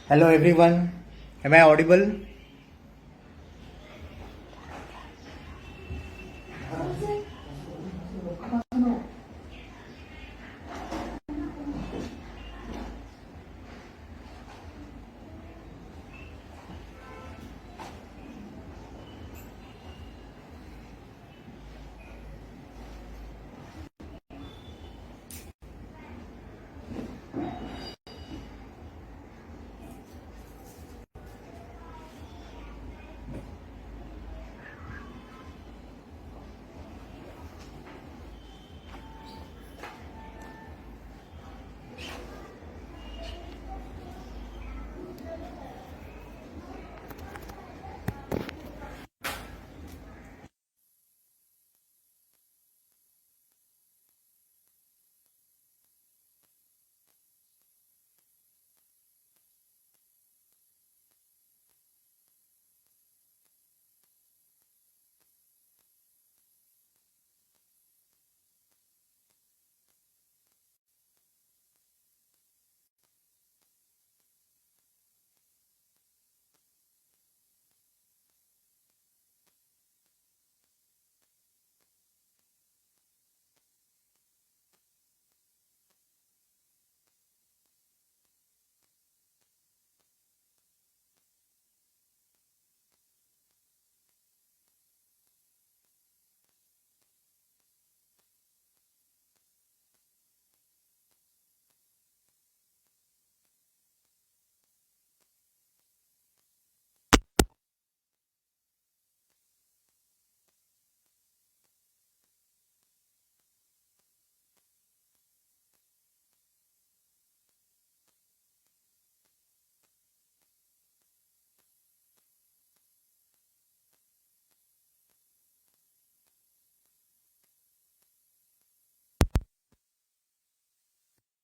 Hello everyone. Am I audible?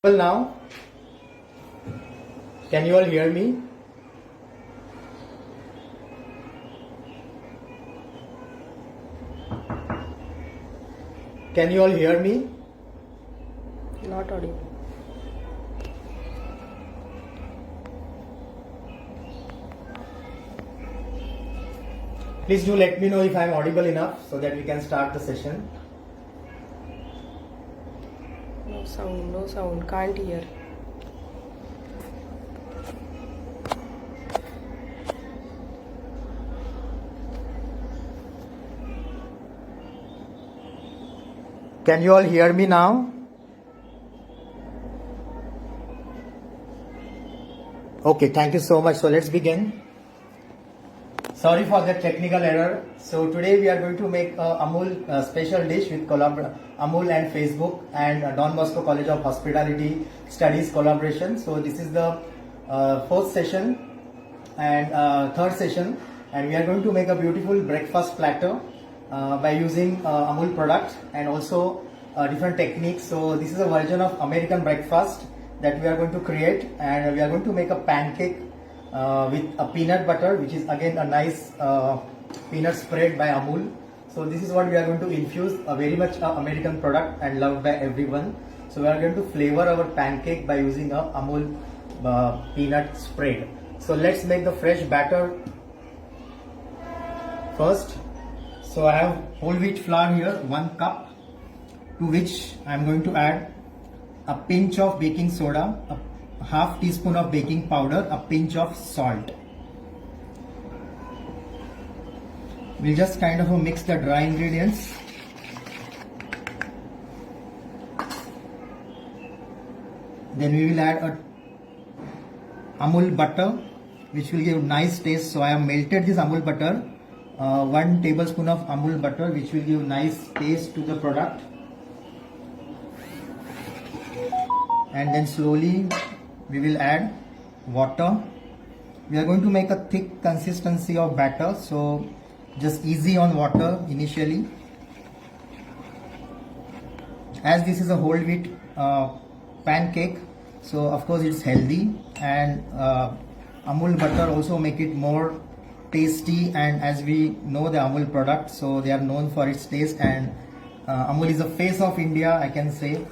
Well, now, can you all hear me? Can you all hear me? Not audible. Please do let me know if I am audible enough so that we can start the session. No sound, can't hear. Can you all hear me now? Okay, thank you so much. So let's begin. Sorry for the technical error. So today we are going to make a Amul special dish with Amul and Facebook and Don Bosco College of Hospitality Studies collaboration. So this is the fourth session and third session, and we are going to make a beautiful breakfast platter by using Amul product and also different techniques. So this is a version of American breakfast that we are going to create, and we are going to make a pancake with a peanut butter, which is again a nice peanut spread by Amul. So this is what we are going to infuse, a very much American product and loved by everyone. So we are going to flavor our pancake by using a Amul peanut spread. So let's make the fresh batter first. So I have whole wheat flour here, 1 cup, to which I am going to add a pinch of baking soda, a half teaspoon of baking powder, a pinch of salt. We'll just kind of mix the dry ingredients. Then we will add a Amul butter, which will give nice taste. So I have melted this Amul butter, 1 tablespoon of Amul butter, which will give nice taste to the product. And then slowly we will add water. We are going to make a thick consistency of batter, so just easy on water initially. As this is a whole wheat pancake, so of course it's healthy, and Amul butter also make it more tasty, and as we know the Amul product, so they are known for its taste, and Amul is the face of India, I can say,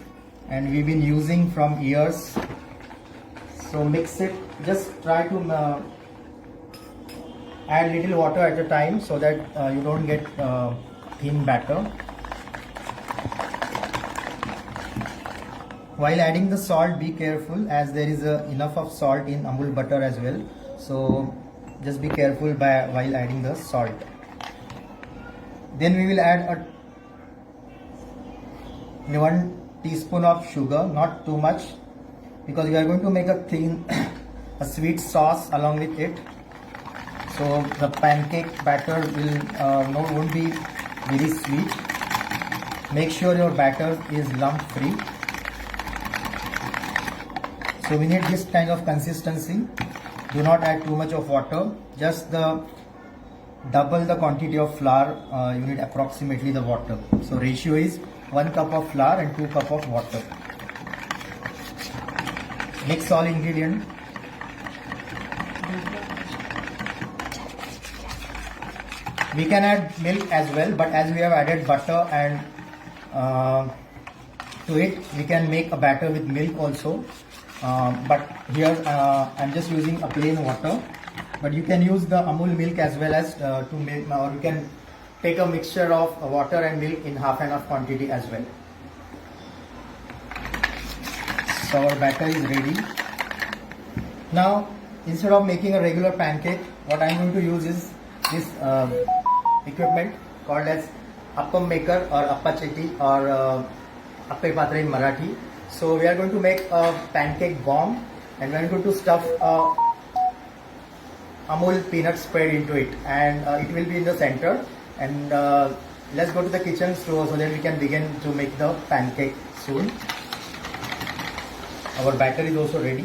and we've been using from years. So mix it. Just try to add little water at a time so that you don't get thin batter. While adding the salt, be careful as there is enough of salt in Amul butter as well. So just be careful while adding the salt. Then we will add 1 teaspoon of sugar, not too much, because we are going to make a a sweet sauce along with it. So the pancake batter won't be very sweet. Make sure your batter is lump free. So we need this kind of consistency. Do not add too much of water. Just double the quantity of flour. You need approximately the water. So ratio is 1 cup of flour and 2 cup of water. Mix all ingredients. We can add milk as well, but as we have added butter and to it, we can make a batter with milk also. But here I'm just using a plain water. But you can use the Amul milk as well as to make, or you can take a mixture of water and milk in half and half quantity as well. So our batter is ready. Now instead of making a regular pancake, what I'm going to use is this equipment called as appam maker or appacheti or appe patra in Marathi. So we are going to make a pancake bomb, and we are going to stuff Amul peanut spread into it, and it will be in the center. And let's go to the kitchen so that we can begin to make the pancake soon. Our batter is also ready.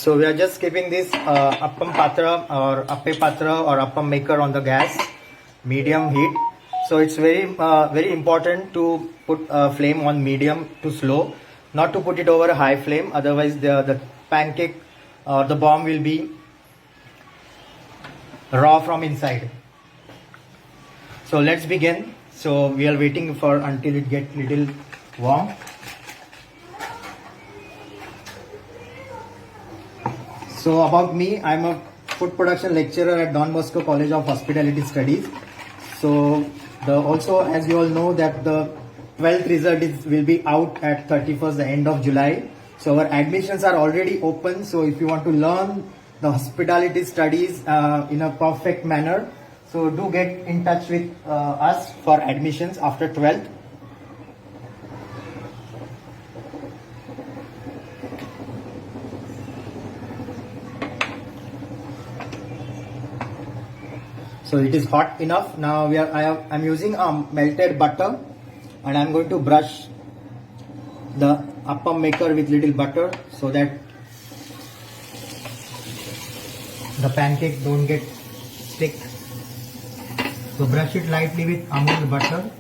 So we are just keeping this appam patra or appe patra or appam maker on the gas, medium heat. So it's very important to put flame on medium to slow, not to put it over a high flame. Otherwise the pancake or the bomb will be raw from inside. So let's begin. So we are waiting for until it gets little warm. So about me, I'm a food production lecturer at Don Bosco College of Hospitality Studies. So also, as you all know, that the 12th result will be out at 31st, the end of July. So our admissions are already open. So if you want to learn the hospitality studies in a perfect manner, so do get in touch with us for admissions after 12th. So it is hot enough. Now I'm using melted butter, and I'm going to brush the appam maker with little butter so that the pancake don't get stick. So brush it lightly with Amul butter.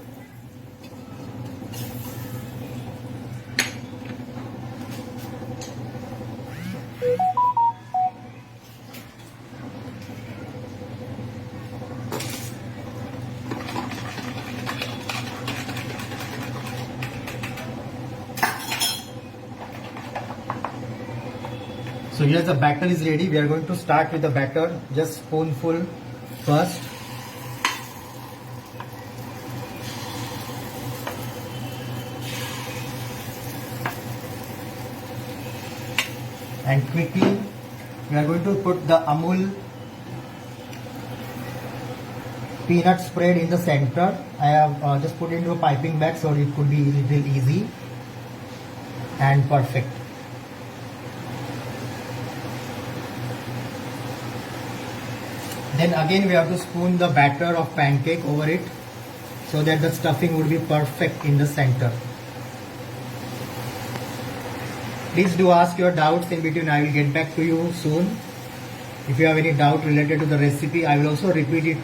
So here the batter is ready. We are going to start with the batter, just spoonful first. And quickly we are going to put the Amul peanut spread in the center. I have just put into a piping bag so it could be a little easy and perfect. Then again we have to spoon the batter of pancake over it so that the stuffing would be perfect in the center. Please do ask your doubts in between. I will get back to you soon. If you have any doubt related to the recipe, I will also repeat it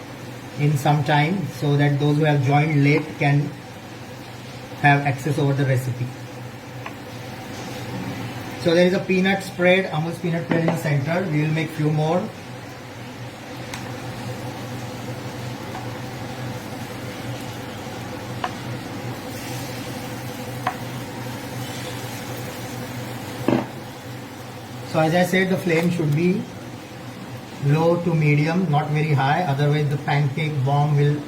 in some time so that those who have joined late can have access over the recipe. So there is a peanut spread, Amul's peanut spread in the center. We will make few more. So as I said, the flame should be low to medium, not very high, otherwise the pancake bomb will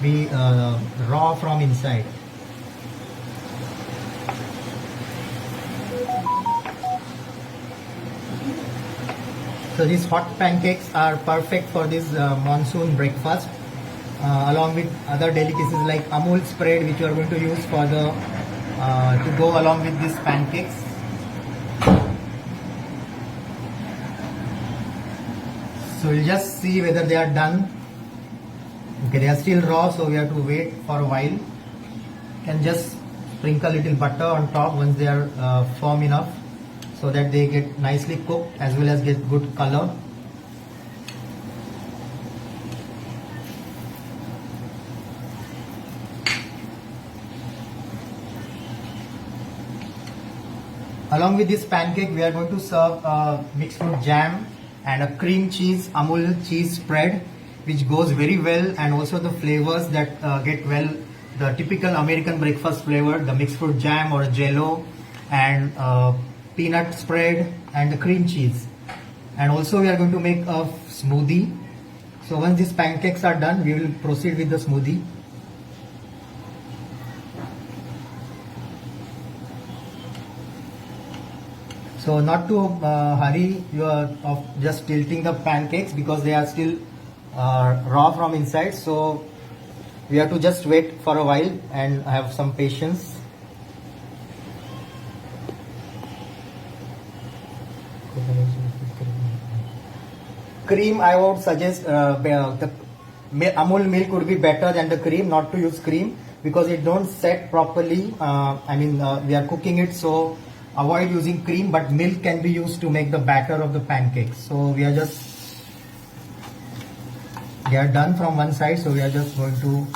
be raw from inside. So these hot pancakes are perfect for this monsoon breakfast, along with other delicacies like Amul spread, which you are going to use for the to go along with these pancakes. So we'll just see whether they are done. Okay, they are still raw, so we have to wait for a while. You can just sprinkle a little butter on top once they are firm enough, so that they get nicely cooked as well as get good color. Along with this pancake, we are going to serve mixed fruit jam and a cream cheese Amul cheese spread, which goes very well, and also the flavors that get well, the typical American breakfast flavor, the mixed fruit jam or jello, and peanut spread and the cream cheese. And also we are going to make a smoothie. So once these pancakes are done, we will proceed with the smoothie. So not to hurry you are of just tilting the pancakes because they are still raw from inside. So we have to just wait for a while and have some patience. Cream, I would suggest the Amul milk would be better than the cream. Not to use cream because it don't set properly. We are cooking it, so avoid using cream, but milk can be used to make the batter of the pancakes. So they are done from one side, so we are just going to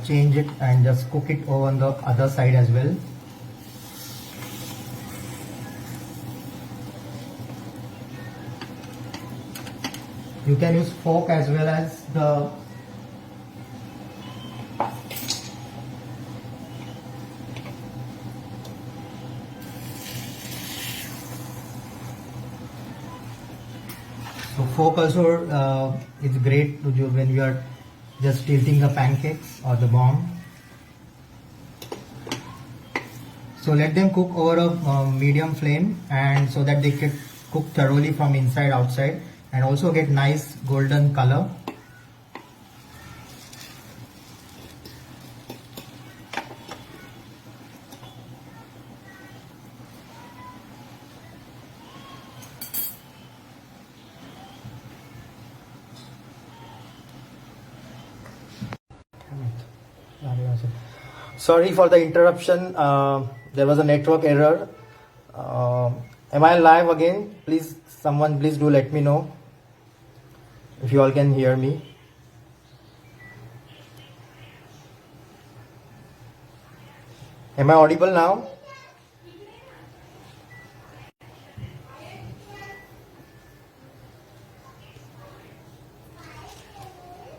change it and just cook it over on the other side as well. You can use fork as well as the fork also is great to do when you are just tilting the pancakes or the bomb. So let them cook over a medium flame, and so that they get cooked thoroughly from inside outside and also get nice golden color. Sorry for the interruption. There was a network error. Am I live again? Please, someone please do let me know if you all can hear me. Am I audible now?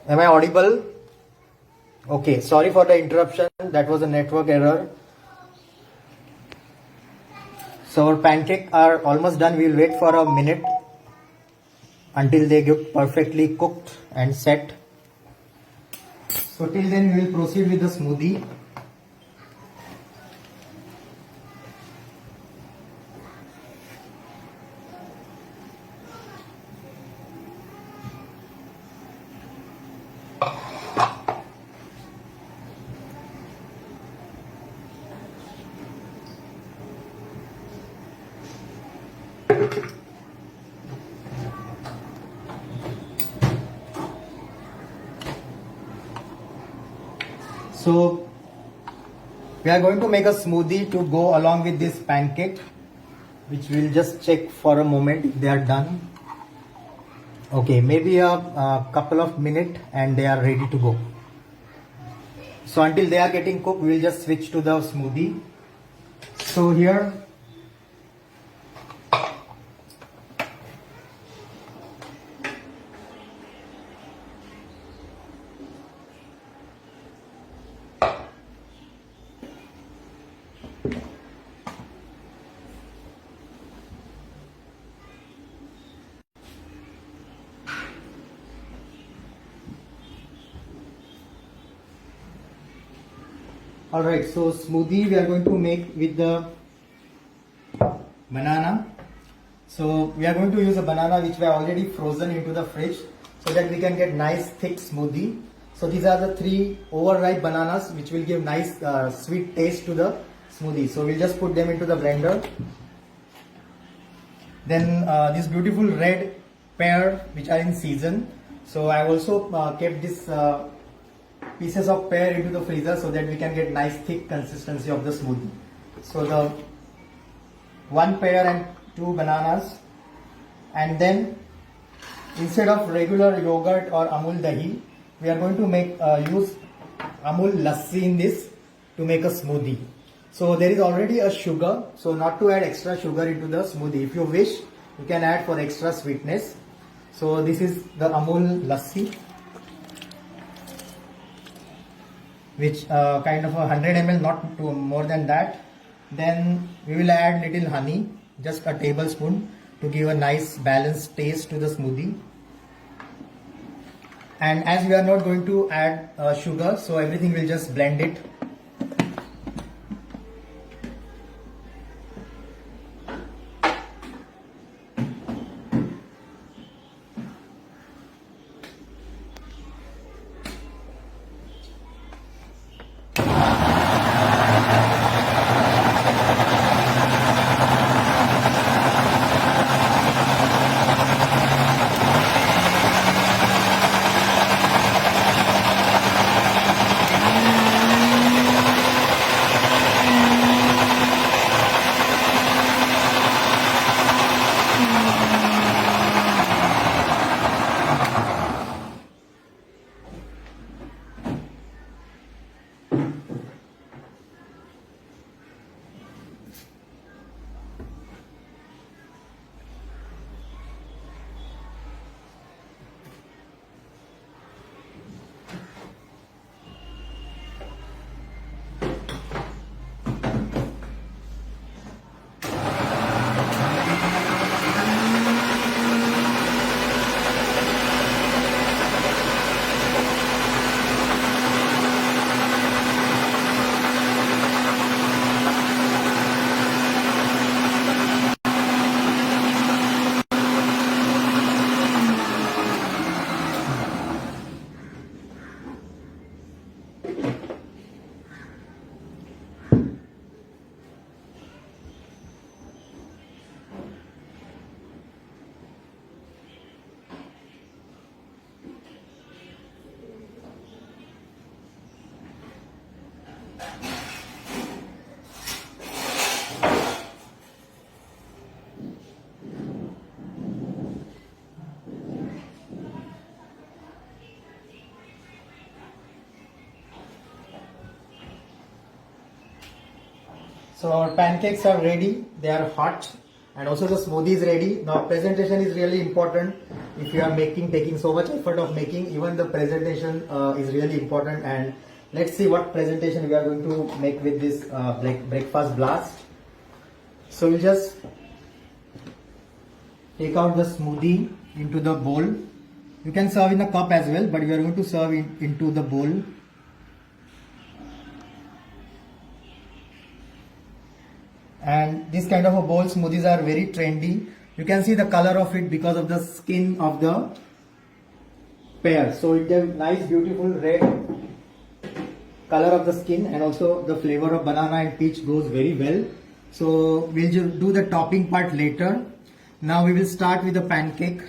Am I audible? Okay, sorry for the interruption. That was a network error. So our pancakes are almost done. We will wait for a minute until they get perfectly cooked and set. So till then we will proceed with the smoothie. So we are going to make a smoothie to go along with this pancake, which we'll just check for a moment if they are done. Okay, maybe a couple of minutes and they are ready to go. So until they are getting cooked, we'll just switch to the smoothie. So here, alright, so smoothie we are going to make with the banana. So we are going to use a banana which we have already frozen into the fridge so that we can get nice thick smoothie. So these are the 3 overripe bananas which will give nice sweet taste to the smoothie. So we'll just put them into the blender. Then this beautiful red pear which are in season. So I also kept this pieces of pear into the freezer so that we can get nice thick consistency of the smoothie. So the 1 pear and 2 bananas, and then instead of regular yogurt or Amul dahi, we are going to make use Amul lassi in this to make a smoothie. So there is already a sugar, so not to add extra sugar into the smoothie. If you wish, you can add for extra sweetness. So this is the Amul lassi, which kind of 100 ml, not to more than that. Then we will add little honey, just a tablespoon, to give a nice balanced taste to the smoothie. And as we are not going to add sugar, so everything will just blend it. So our pancakes are ready, they are hot, and also the smoothie is ready. Now presentation is really important. If you are taking so much effort of making, even the presentation is really important. And let's see what presentation we are going to make with this breakfast blast. So we'll just take out the smoothie into the bowl. You can serve in a cup as well, but we are going to serve into the bowl. And this kind of a bowl smoothies are very trendy. You can see the color of it because of the skin of the pear. So it has nice beautiful red color of the skin, and also the flavor of banana and peach goes very well. So we'll just do the topping part later. Now we will start with the pancake.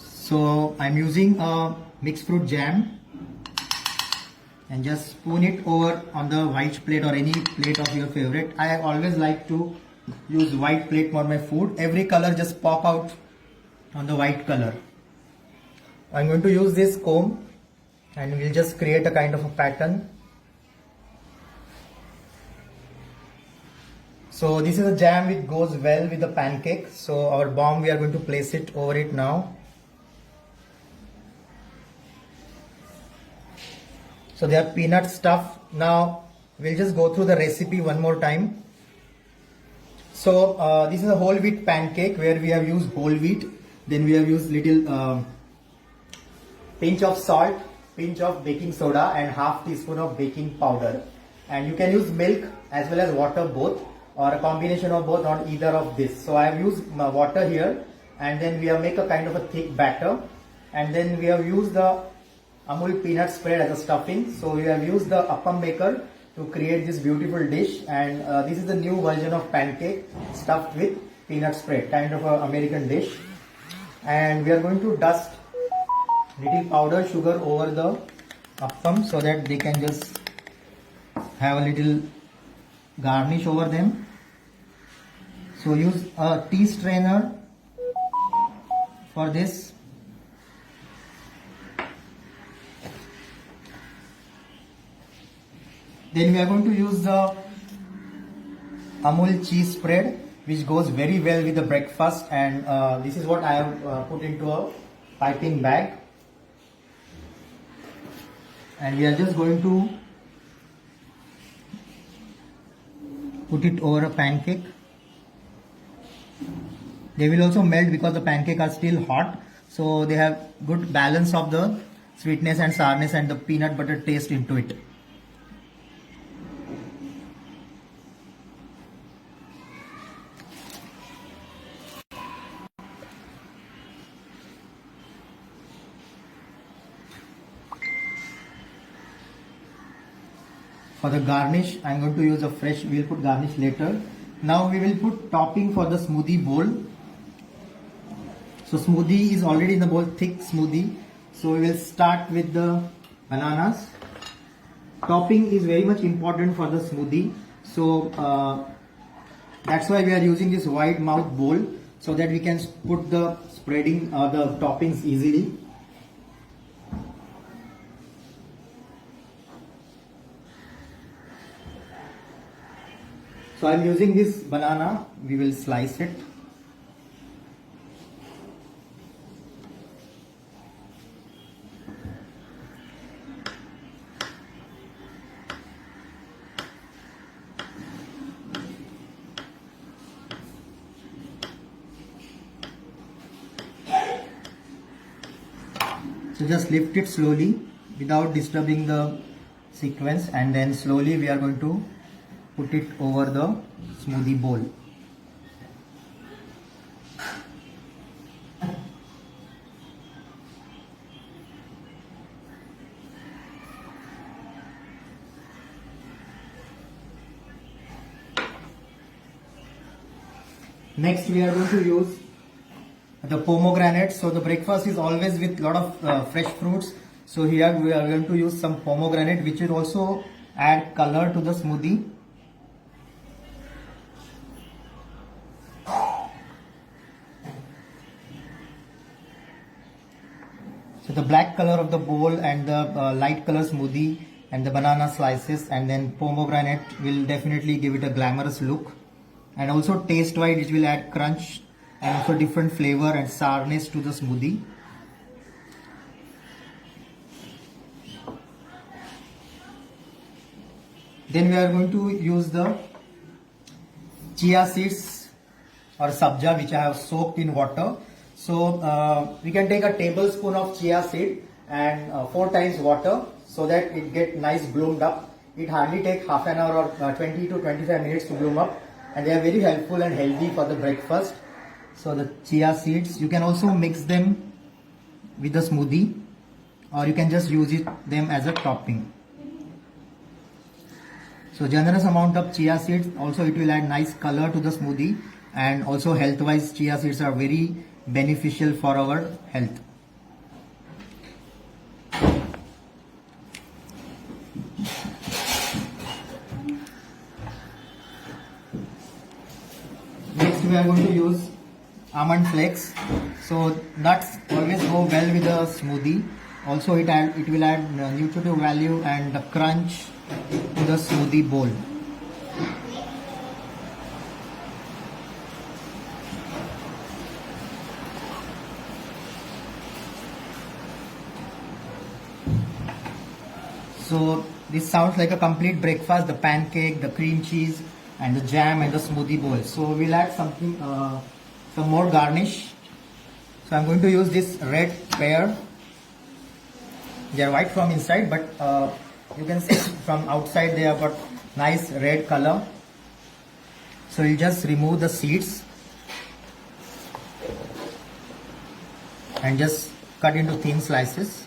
So I'm using a mixed fruit jam and just spoon it over on the white plate or any plate of your favorite. I always like to use white plate for my food. Every color just pop out on the white color. I'm going to use this comb and we'll just create a kind of a pattern. So this is a jam which goes well with the pancake. So our bomb, we are going to place it over it now. So they are peanut stuff. Now we'll just go through the recipe one more time. So this is a whole wheat pancake where we have used whole wheat. Then we have used little pinch of salt, pinch of baking soda and half teaspoon of baking powder. And you can use milk as well as water both, or a combination of both, not either of this. So I have used water here, and then we have make a kind of a thick batter, and then we have used the Amul peanut spread as a stuffing. So we have used the appam maker to create this beautiful dish, and this is the new version of pancake stuffed with peanut spread, kind of an American dish. And we are going to dust little powdered sugar over the appam so that they can just have a little garnish over them. So use a tea strainer for this. Then we are going to use the Amul cheese spread, which goes very well with the breakfast, and this is what I have put into a piping bag. And we are just going to put it over a pancake. They will also melt because the pancake are still hot, so they have good balance of the sweetness and sourness and the peanut butter taste into it. For the garnish, I am going to use a fresh, we will put garnish later. Now we will put topping for the smoothie bowl. So smoothie is already in the bowl, thick smoothie. So we will start with the bananas. Topping is very much important for the smoothie. So that's why we are using this wide mouth bowl, so that we can put the spreading the toppings easily. So I am using this banana, we will slice it. So just lift it slowly without disturbing the sequence, and then slowly we are going to put it over the smoothie bowl. Next we are going to use the pomegranate. So the breakfast is always with lot of fresh fruits. So here we are going to use some pomegranate, which will also add color to the smoothie. So the black color of the bowl and the light color smoothie and the banana slices and then pomegranate will definitely give it a glamorous look, and also taste wise it will add crunch and also different flavor and sourness to the smoothie. Then we are going to use the chia seeds or sabja, which I have soaked in water. So we can take a tablespoon of chia seed and 4 times water, so that it get nice bloomed up. It hardly take half an hour or 20 to 25 minutes to bloom up. and they are very helpful and healthy for the breakfast. So the chia seeds, you can also mix them with the smoothie, or you can just use them as a topping. So generous amount of chia seeds, also it will add nice color to the smoothie, and also health wise chia seeds are very beneficial for our health. Next we are going to use almond flakes. So nuts always go well with the smoothie. Also it will add nutritive value and the crunch to the smoothie bowl. So this sounds like a complete breakfast, the pancake, the cream cheese and the jam and the smoothie bowl. So we'll add something, some more garnish. So I'm going to use this red pear. They are white from inside, but you can see from outside they have got nice red color. So you just remove the seeds and just cut into thin slices.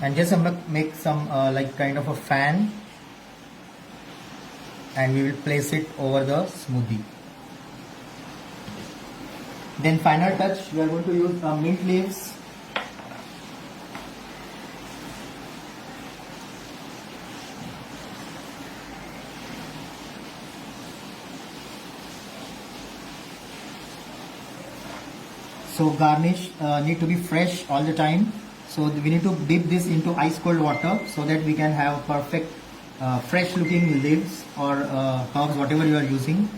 And just make some like kind of a fan, and we will place it over the smoothie. Then final touch, we are going to use mint leaves. So garnish need to be fresh all the time. So we need to dip this into ice cold water so that we can have perfect fresh looking leaves or herbs, whatever you are using.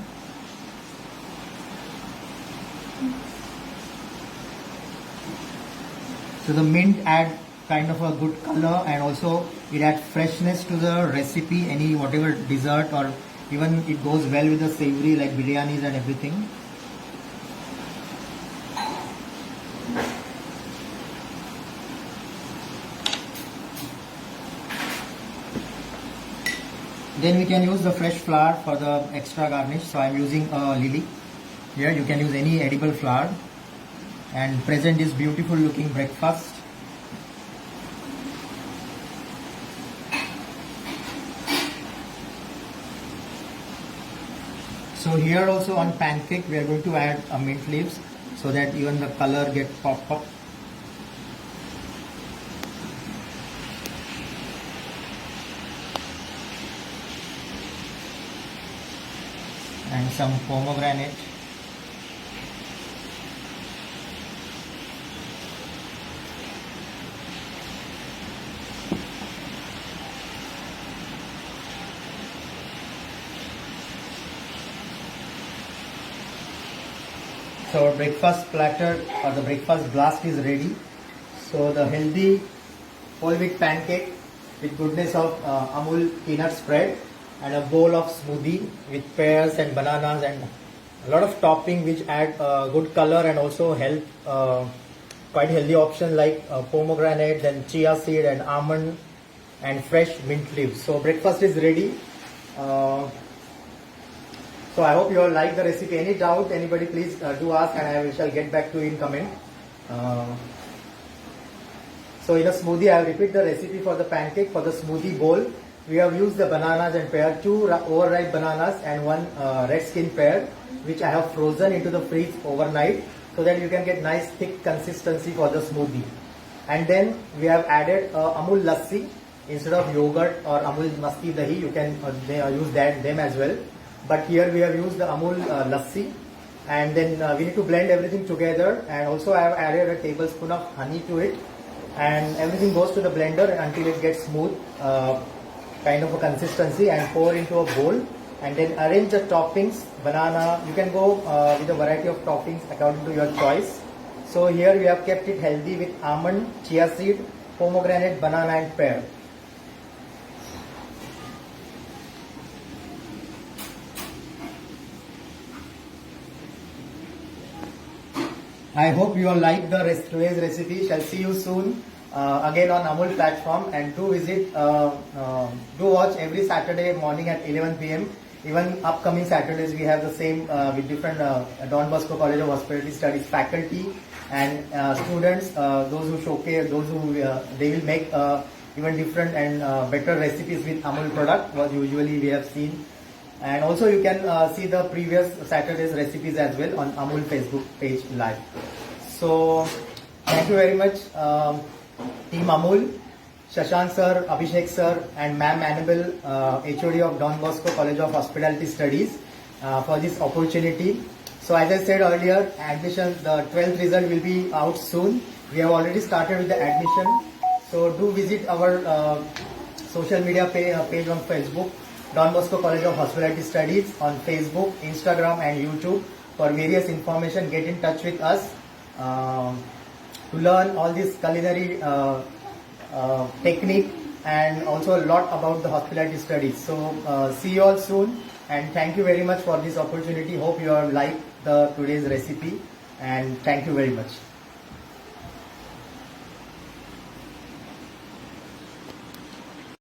So the mint add kind of a good color, and also it adds freshness to the recipe, any whatever dessert, or even it goes well with the savory like biryanis and everything. Then we can use the fresh flour for the extra garnish. So I am using a lily. Here you can use any edible flour and present this beautiful looking breakfast. So here also on pancake we are going to add mint leaves so that even the color get pop up. And some pomegranate. So our breakfast platter or the breakfast blast is ready. So the healthy whole wheat pancake with goodness of Amul peanut spread, and a bowl of smoothie with pears and bananas and a lot of topping which add good color and also help quite healthy option like pomegranate, then chia seed and almond and fresh mint leaves. So breakfast is ready. So I hope you all like the recipe. Any doubt, anybody, please do ask, and I shall get back to you in comment. So in a smoothie, I will repeat the recipe for the pancake. For the smoothie bowl, we have used the bananas and pear, 2 overripe bananas and 1 red skin pear, which I have frozen into the fridge overnight so that you can get nice thick consistency for the smoothie. And then we have added Amul lassi instead of yogurt or Amul masti dahi. You can use them as well. But here we have used the Amul lassi, and then we need to blend everything together. And also I have added a tablespoon of honey to it, and everything goes to the blender until it gets smooth. Kind of a consistency, and pour into a bowl, and then arrange the toppings. Banana, you can go with a variety of toppings according to your choice. So here we have kept it healthy with almond, chia seed, pomegranate, banana and pear. I hope you all like the today's recipe. Shall see you soon again on Amul platform, and do visit, do watch every Saturday morning at 11 p.m. Even upcoming Saturdays we have the same with different Don Bosco College of Hospitality Studies faculty and students, those who showcase, those who they will make even different and better recipes with Amul product, what usually we have seen. And also you can see the previous Saturday's recipes as well on Amul Facebook page live. So thank you very much, Team Amul, Shashank sir, Abhishek sir, and Ma'am Annabelle, HOD of Don Bosco College of Hospitality Studies, for this opportunity. So as I said earlier, admission, the 12th result will be out soon. We have already started with the admission. So do visit our social media page on Facebook, Don Bosco College of Hospitality Studies, on Facebook, Instagram and YouTube for various information. Get in touch with us to learn all this culinary technique and also a lot about the hospitality studies. So see you all soon, and thank you very much for this opportunity. Hope you all like the today's recipe, and thank you very much.